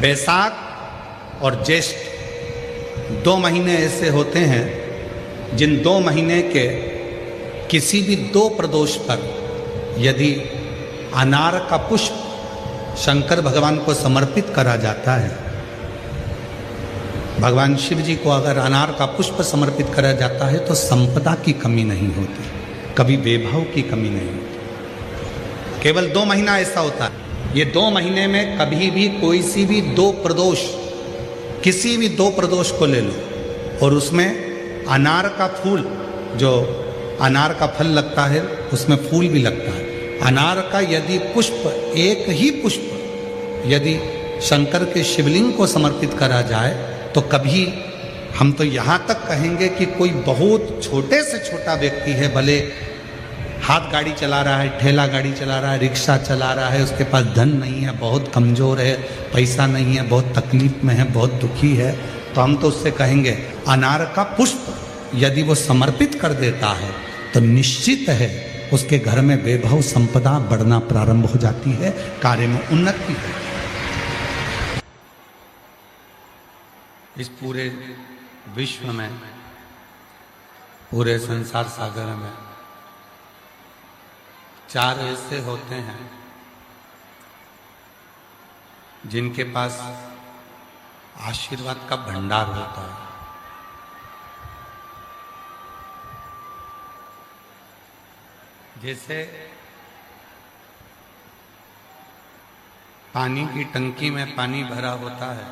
बैसाख और ज्येष्ठ 2 महीने ऐसे होते हैं जिन 2 महीने के किसी भी 2 प्रदोष पर यदि अनार का पुष्प शंकर भगवान को समर्पित करा जाता है, भगवान शिव जी को अगर अनार का पुष्प समर्पित करा जाता है तो संपदा की कमी नहीं होती, कभी वैभव की कमी नहीं होती। केवल 2 महीना ऐसा होता है। ये 2 महीने में कभी भी कोई सी भी 2 प्रदोष, किसी भी 2 प्रदोष को ले लो और उसमें अनार का फूल, जो अनार का फल लगता है उसमें फूल भी लगता है, अनार का यदि पुष्प, एक ही पुष्प यदि शंकर के शिवलिंग को समर्पित करा जाए तो कभी, हम तो यहाँ तक कहेंगे कि कोई बहुत छोटे से छोटा व्यक्ति है, भले हाथ गाड़ी चला रहा है, ठेला गाड़ी चला रहा है, रिक्शा चला रहा है, उसके पास धन नहीं है, बहुत कमज़ोर है, पैसा नहीं है, बहुत तकलीफ में है, बहुत दुखी है, तो हम तो उससे कहेंगे अनार का पुष्प यदि वो समर्पित कर देता है तो निश्चित है उसके घर में वैभव संपदा बढ़ना प्रारंभ हो जाती है, कार्य में उन्नति है। इस पूरे विश्व में, पूरे संसार सागर में 4 ऐसे होते हैं जिनके पास आशीर्वाद का भंडार होता है। जैसे पानी की टंकी में पानी भरा होता है,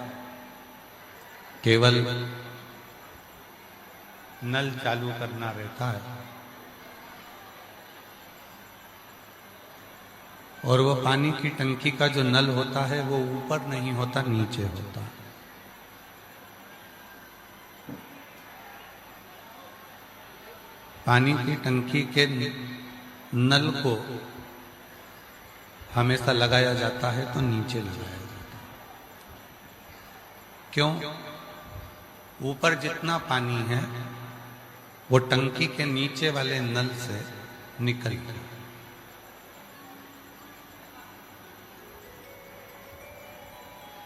केवल नल चालू करना रहता है और वो पानी की टंकी का जो नल होता है वो ऊपर नहीं होता, नीचे होता है। पानी की टंकी के नल को हमेशा लगाया जाता है तो नीचे लगाया जाता है। क्यों? ऊपर जितना पानी है वो टंकी के नीचे वाले नल से निकल गया।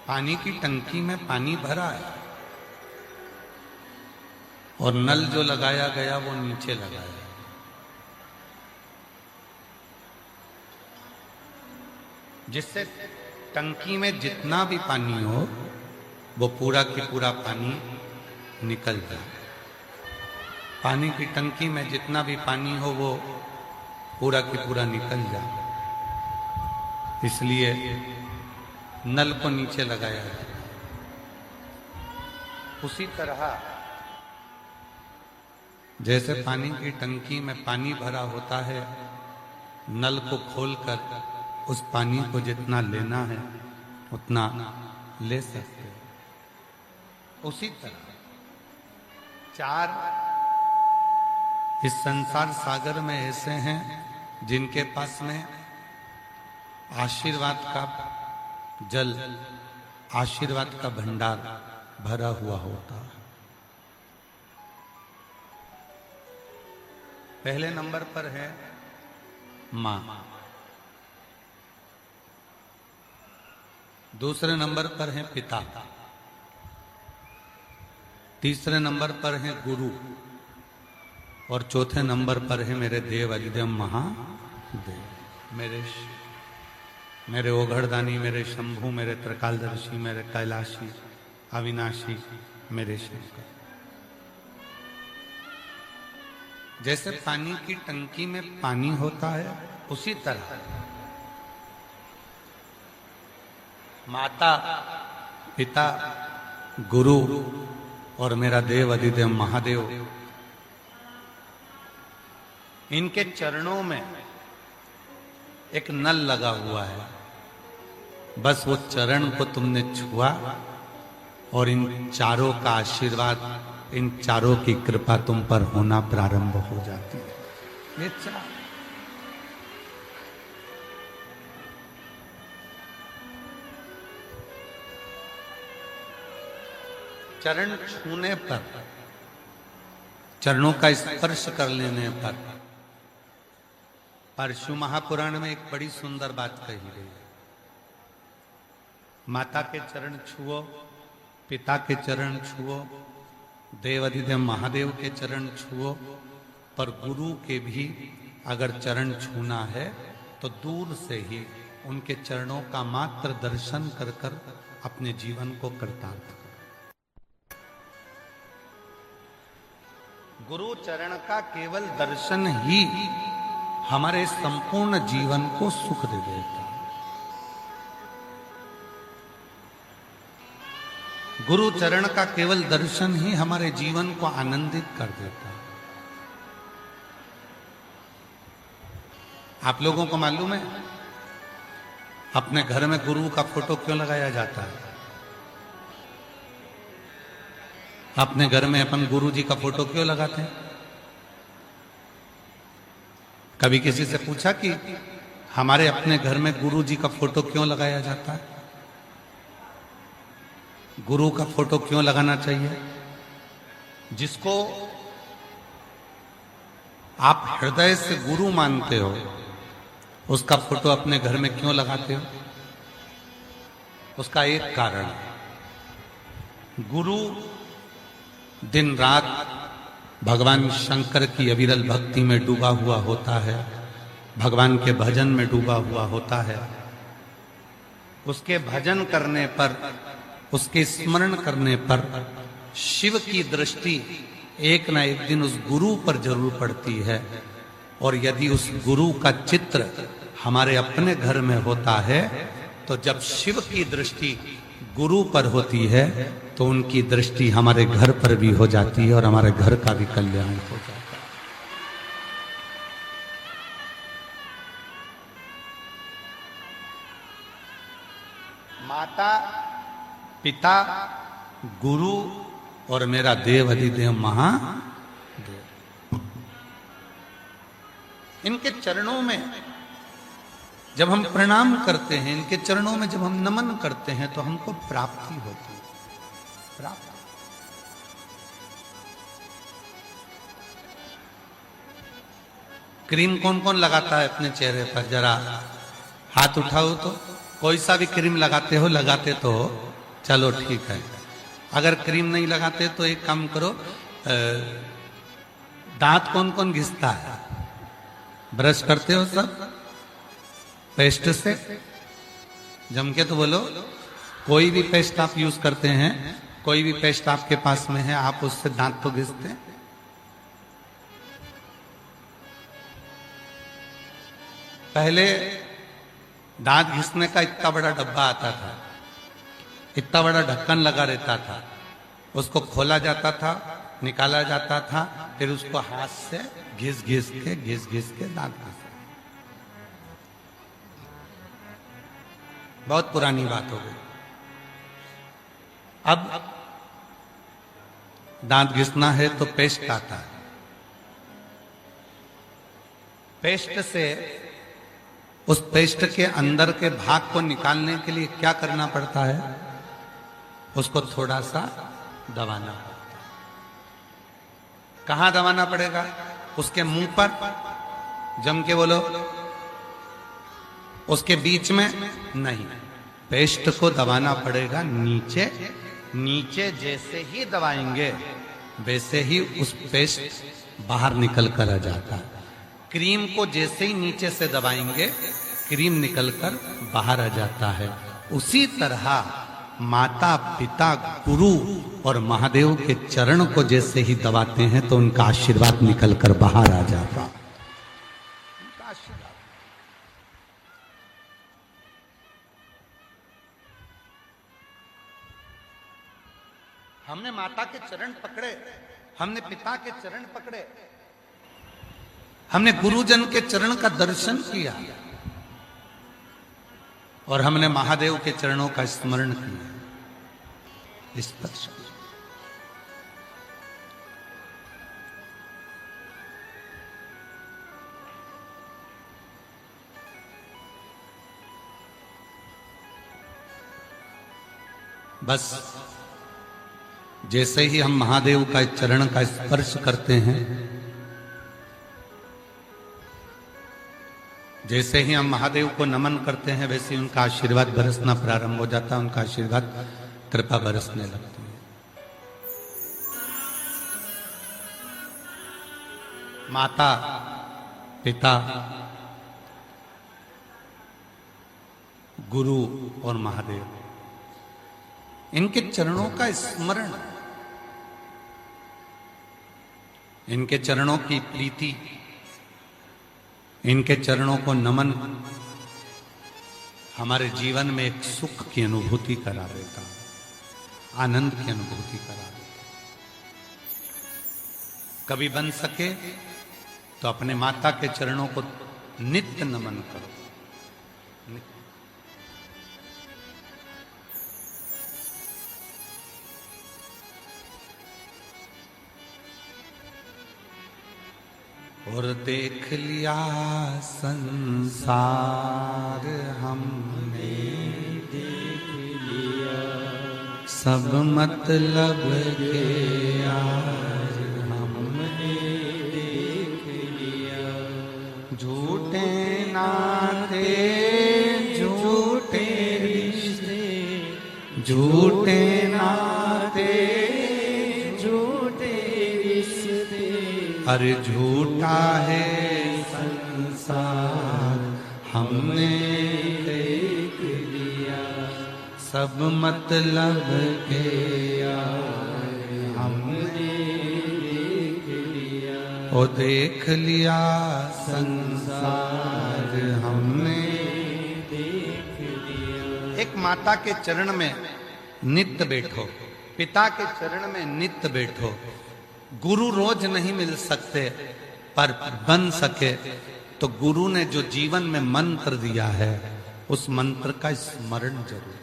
पानी की टंकी में पानी भरा है और नल जो लगाया गया वो नीचे लगाया, जिससे टंकी में जितना भी पानी हो वो पूरा की पूरा पानी निकल जाए। पानी की टंकी में जितना भी पानी हो वो पूरा की पूरा निकल जाए, इसलिए नल को नीचे लगाया जाए। उसी तरह जैसे पानी की टंकी में पानी भरा होता है, नल को खोलकर उस पानी को जितना लेना है उतना ले सकते हैं। उसी तरह 4 इस संसार सागर में ऐसे हैं जिनके पास में आशीर्वाद का जल, आशीर्वाद का भंडार भरा हुआ होता है। पहले नंबर पर है मां, दूसरे नंबर पर है पिता, तीसरे नंबर पर है गुरु और चौथे नंबर पर है मेरे देव अधिदेव महादेव, मेरे ओघड़दानी, मेरे शंभु, मेरे त्रिकालदर्शी, मेरे कैलाशी, अविनाशी, मेरे शंकर। जैसे पानी की टंकी में पानी होता है उसी तरह माता, पिता, गुरु और मेरा देव अधिदेव महादेव, इनके चरणों में एक नल लगा हुआ है। बस वो चरण को तुमने छुआ और इन चारों का आशीर्वाद, इन चारों की कृपा तुम पर होना प्रारंभ हो जाती है। ये चरण छूने पर, चरणों का स्पर्श कर लेने पर, परशु महापुराण में एक बड़ी सुंदर बात कही गई है। माता के चरण छुओ, पिता के चरण छुओ, देवाधिदेव महादेव के चरण छुओ, पर गुरु के भी अगर चरण छूना है तो दूर से ही उनके चरणों का मात्र दर्शन कर कर अपने जीवन को कृतार्थ करो। गुरु चरण का केवल दर्शन ही हमारे संपूर्ण जीवन को सुख दे देता है। गुरु चरण का केवल दर्शन ही हमारे जीवन को आनंदित कर देता है। आप लोगों को मालूम है अपने घर में गुरु का फोटो क्यों लगाया जाता है? अपने घर में अपन गुरु जी का फोटो क्यों लगाते हैं? कभी किसी से पूछा कि हमारे अपने घर में गुरु जी का फोटो क्यों लगाया जाता है? गुरु का फोटो क्यों लगाना चाहिए? जिसको आप हृदय से गुरु मानते हो उसका फोटो अपने घर में क्यों लगाते हो? उसका एक कारण, गुरु दिन रात भगवान शंकर की अविरल भक्ति में डूबा हुआ होता है, भगवान के भजन में डूबा हुआ होता है। उसके भजन करने पर, उसके स्मरण करने पर शिव की दृष्टि एक न एक दिन उस गुरु पर जरूर पड़ती है। और यदि उस गुरु का चित्र हमारे अपने घर में होता है तो जब शिव की दृष्टि गुरु पर होती है तो उनकी दृष्टि हमारे घर पर भी हो जाती है और हमारे घर का भी कल्याण हो जाता है। माता, पिता, गुरु और मेरा देव अधिदेव महादेव, इनके चरणों में जब हम प्रणाम करते हैं, इनके चरणों में जब हम नमन करते हैं तो हमको प्राप्ति होती है। प्राप्ति क्रीम कौन कौन लगाता है अपने चेहरे पर? जरा हाथ उठाओ तो। कोई सा भी क्रीम लगाते हो? लगाते तो हो, चलो ठीक है। अगर क्रीम नहीं लगाते तो एक काम करो, दांत कौन कौन घिसता है? ब्रश करते हो सब पेस्ट से? जम के तो बोलो। कोई भी पेस्ट आप यूज करते हैं, कोई भी पेस्ट आपके पास में है, आप उससे दांत तो घिसते हैं? पहले दांत घिसने का इतना बड़ा डब्बा आता था, इतना बड़ा ढक्कन लगा रहता था, उसको खोला जाता था, निकाला जाता था, फिर उसको हाथ से घिस घिस के दांत घिस। बहुत पुरानी बात हो गई। अब दांत घिसना है तो पेस्ट आता है। पेस्ट से, उस पेस्ट के अंदर के भाग को निकालने के लिए क्या करना पड़ता है? उसको थोड़ा सा दबाना पड़ता है। कहां दबाना पड़ेगा? उसके मुंह पर, जम के बोलो। उसके बीच में नहीं, पेस्ट को दबाना पड़ेगा नीचे। नीचे जैसे ही दबाएंगे वैसे ही उस पेस्ट बाहर निकल कर आ जाता है। क्रीम को जैसे ही नीचे से दबाएंगे क्रीम निकलकर बाहर आ जाता है। उसी तरह माता, पिता, गुरु और महादेव के चरण को जैसे ही दबाते हैं तो उनका आशीर्वाद निकलकर बाहर आ जाता है। हमने माता के चरण पकड़े, हमने पिता के चरण पकड़े, हमने गुरुजन के चरण का दर्शन किया और हमने महादेव के चरणों का स्मरण किया। स्पर्श बस जैसे ही हम महादेव का चरण का स्पर्श करते हैं, जैसे ही हम महादेव को नमन करते हैं वैसे ही उनका आशीर्वाद बरसना प्रारंभ हो जाता है, उनका आशीर्वाद कृपा बरसने लगती है। माता पिता गुरु और महादेव, इनके चरणों का स्मरण, इनके चरणों की प्रीति, इनके चरणों को नमन हमारे जीवन में एक सुख की अनुभूति करा देता, आनंद की अनुभूति करा देता। कभी बन सके तो अपने माता के चरणों को नित्य नमन करो। और देख लिया संसार हमने, देख लिया सब मतलब के यार हमने, देख लिया झूठे नाते झूठे रिश्ते, झूठे नाते अरे झूठा है संसार हमने देख लिया, सब मतलब के यार हमने देख लिया। ओ देख लिया संसार हमने देख लिया। एक माता के चरण में नित्य बैठो, पिता के चरण में नित्य बैठो। गुरु रोज नहीं मिल सकते, पर बन सके तो गुरु ने जो जीवन में मंत्र दिया है उस मंत्र का स्मरण जरूर।